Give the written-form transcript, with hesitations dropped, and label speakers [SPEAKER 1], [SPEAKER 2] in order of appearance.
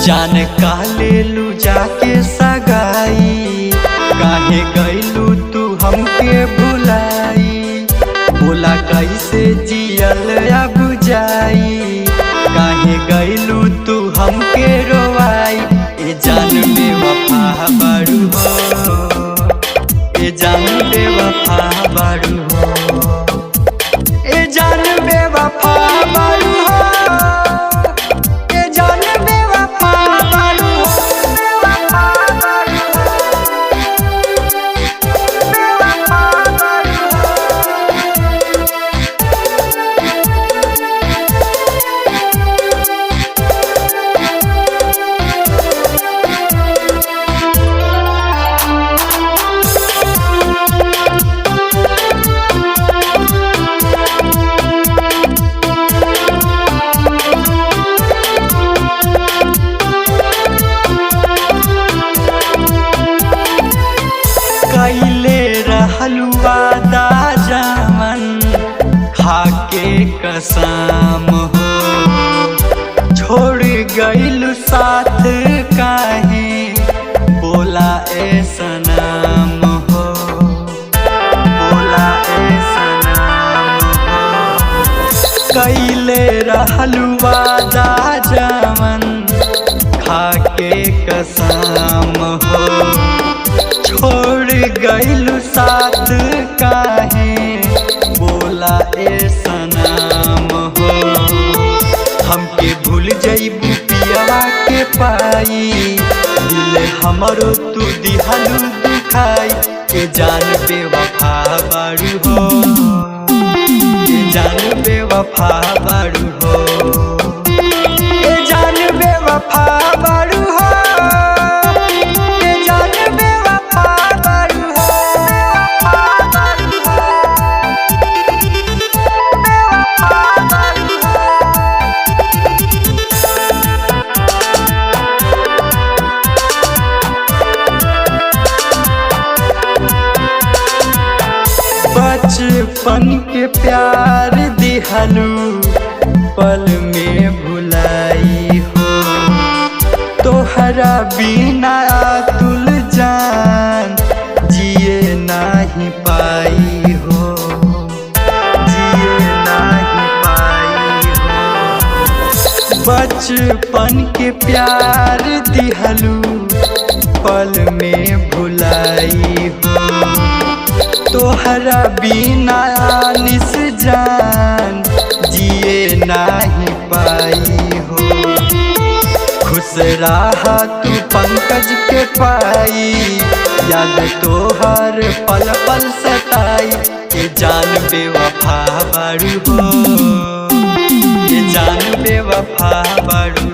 [SPEAKER 1] जान का लेलू जाके सगाई, काहे गईलू तू हमके भुलाई। बोला कैसे जियल अब जाई, काहे गईलू तू हमके रोवाई। ए जान बेवफा बारू हो, ए जान बेवफा बारू हो, ए जान बेवफा बारू हो, ए जान बेवफा बारू हो, बेवफा बारू हो, बेवफा बारू कैले रहलू वादा जमन, खाके कसम हो। छोड़ गईलू साथ काहे, बोला ए सनम हो, बोला ए सनम हो। कैले रहलू वादा जमन, खाके कसम हो। छोड़ गईलू साथ काहे, बोला ए सनम हो। हमके भूल जईबू पियवा के पाई, दिल हमरो तू दिहलू दुखाई। ए जान बेवफा बारू हो, ए जान बेवफा बारू हो, ए जान बेवफा बारू हो, ए जान बेवफा बारू हो, बेवफा बारू हो, बेवफा बारू हो। बचपन के प्यार दिहलू, पल में भुलाई हो। तोहरा बिना तुल जान, जिए नहीं पाई हो, जिए नहीं पाई हो। बचपन के प्यार दिहलू, पल में भुलाई हो। तोहरा बिना निस जान, जिए नहीं पाई हो। खुश रहा तू पंकज के पाई, याद तोहर पल पल सताई। ए जान बेवफा बारू हो, ए जान बेवफा बारू